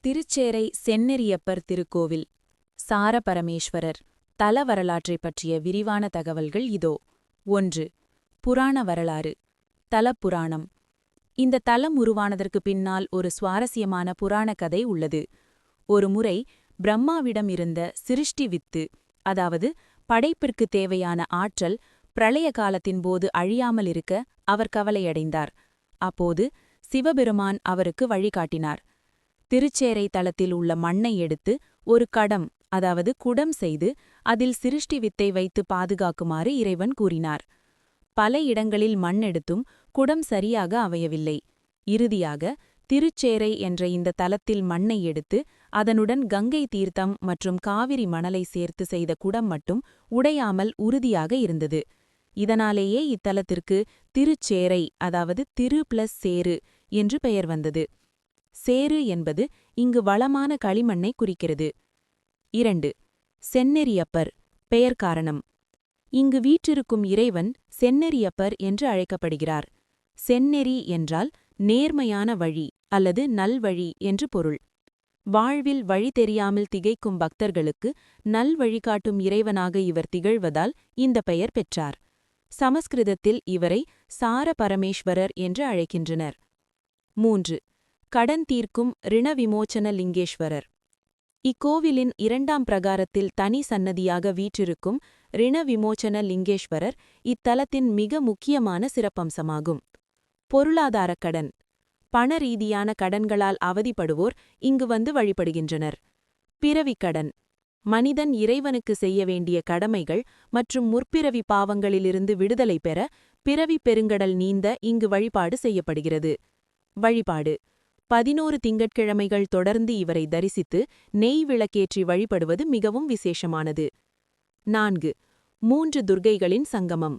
திருச்சேரை செந்நெறியப்பர் திருக்கோவில் சார பரமேஸ்வரர் தல வரலாற்றைப் பற்றிய விரிவான தகவல்கள் இதோ. 1. புராண வரலாறு. தலப்புராணம். இந்த தலம் உருவானதற்கு பின்னால் ஒரு சுவாரஸ்யமான புராண கதை உள்ளது. ஒருமுறை பிரம்மாவிடம் இருந்த சிருஷ்டி வித்து, அதாவது படைப்பிற்கு தேவையான ஆற்றல், பிரளய காலத்தின் போது அழியாமல் இருக்க அவர் கவலையடைந்தார். அப்போது சிவபெருமான் அவருக்கு வழிகாட்டினார். திருச்சேரை தலத்தில் உள்ள மண்ணை எடுத்து ஒரு கடம், அதாவது குடம் செய்து அதில் சிருஷ்டி வித்தை வைத்து பாதுகாக்குமாறு இறைவன் கூறினார். பல இடங்களில் மண் எடுத்தும் குடம் சரியாக அமையவில்லை. இறுதியாக திருச்சேரை என்ற இந்த தலத்தில் மண்ணை எடுத்து அதனுடன் கங்கை தீர்த்தம் மற்றும் காவிரி மணலை சேர்த்து செய்த குடம் மட்டும் உடையாமல் உறுதியாக இருந்தது. இதனாலேயே இத்தலத்திற்கு திருச்சேரை, அதாவது திரு பிளஸ் சேரு என்று பெயர் வந்தது. சேரு என்பது இங்கு வளமான களிமண்ணை குறிக்கிறது. 2. செந்நெறியப்பர் பெயர் காரணம். இங்கு வீற்றிருக்கும் இறைவன் செந்நெறியப்பர் என்று அழைக்கப்படுகிறார். செந்நெறி என்றால் நேர்மையான வழி அல்லது நல்வழி என்று பொருள். வாழ்வில் வழி தெரியாமல் திகைக்கும் பக்தர்களுக்கு நல் வழிகாட்டும் இறைவனாக இவர் திகழ்வதால் இந்த பெயர் பெற்றார். சமஸ்கிருதத்தில் இவரை சார பரமேஸ்வரர் என்று அழைக்கின்றனர். 3. கடன் தீர்க்கும் ரிண விமோச்சன லிங்கேஸ்வரர். இக்கோவிலின் 2ஆம் பிரகாரத்தில் தனி சன்னதியாக வீற்றிருக்கும் ரிண விமோச்சன லிங்கேஸ்வரர் இத்தலத்தின் மிக முக்கியமான சிறப்பம்சமாகும். பொருளாதாரக் கடன். பண ரீதியான கடன்களால் அவதிப்படுவோர் இங்கு வந்து வழிபடுகின்றனர். பிறவிக் கடன். மனிதன் இறைவனுக்கு செய்ய வேண்டிய கடமைகள் மற்றும் முற்பிறவி பாவங்களிலிருந்து விடுதலை பெற பிறவி பெருங்கடல் நீந்த இங்கு வழிபாடு செய்யப்படுகிறது. வழிபாடு. 11 திங்கட்கிழமைகள் தொடர்ந்து இவரை தரிசித்து நெய் விளக்கேற்றி வழிபடுவது மிகவும் விசேஷமானது. 4. 3 துர்க்கைகளின் சங்கமம்.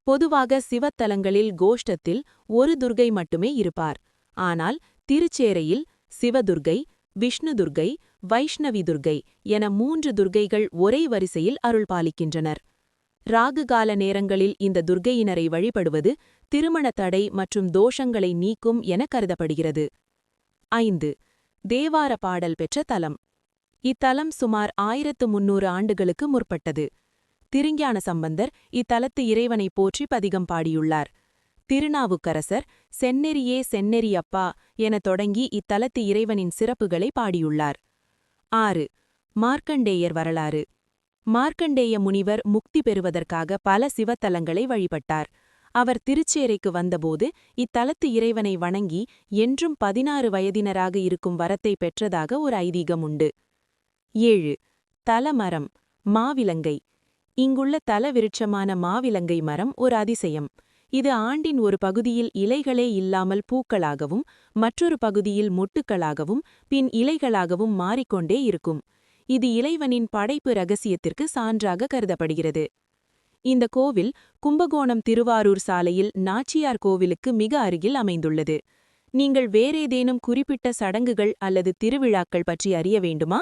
பொதுவாக சிவத்தலங்களில் கோஷ்டத்தில் ஒரு துர்க்கை மட்டுமே இருப்பார். ஆனால் திருச்சேரையில் சிவதுர்க்கை, விஷ்ணு துர்க்கை, வைஷ்ணவி துர்க்கை என 3 துர்க்கைகள் ஒரே வரிசையில் அருள்பாலிக்கின்றனர். ராகுகால நேரங்களில் இந்த துர்க்கையினரை வழிபடுவது திருமண தடை மற்றும் தோஷங்களை நீக்கும் என கருதப்படுகிறது. 5. தேவார பாடல் பெற்ற தலம். இத்தலம் சுமார் 1300 ஆண்டுகளுக்கு முற்பட்டது. திருஞான சம்பந்தர் இத்தலத்து இறைவனை போற்றி பதிகம் பாடியுள்ளார். திருநாவுக்கரசர் செந்நெறியே செந்நெறியப்பா என தொடங்கி இத்தலத்து இறைவனின் சிறப்புகளை பாடியுள்ளார். 6. மார்க்கண்டேயர் வரலாறு. மார்க்கண்டேய முனிவர் முக்தி பெறுவதற்காக பல சிவத்தலங்களை வழிபட்டார். அவர் திருச்சேரைக்கு வந்தபோது இத்தலத்து இறைவனை வணங்கி என்றும் 16 வயதினராக இருக்கும் வரத்தை பெற்றதாக ஒரு ஐதீகம் உண்டு. 7. தலமரம் மாவிலங்கை. இங்குள்ள தல விருட்சமான மாவிலங்கை மரம் ஒரு அதிசயம். இது ஆண்டின் ஒரு பகுதியில் இலைகளே இல்லாமல் பூக்களாகவும் மற்றொரு பகுதியில் மொட்டுக்களாகவும் பின் இலைகளாகவும் மாறிக்கொண்டே இருக்கும். இது இறைவனின் படைப்பு இரகசியத்திற்கு சான்றாக கருதப்படுகிறது. இந்த கோவில் கும்பகோணம் திருவாரூர் சாலையில் நாச்சியார் கோவிலுக்கு மிக அருகில் அமைந்துள்ளது. நீங்கள் வேறேதேனும் குறிப்பிட்ட சடங்குகள் அல்லது திருவிழாக்கள் பற்றி அறிய வேண்டுமா?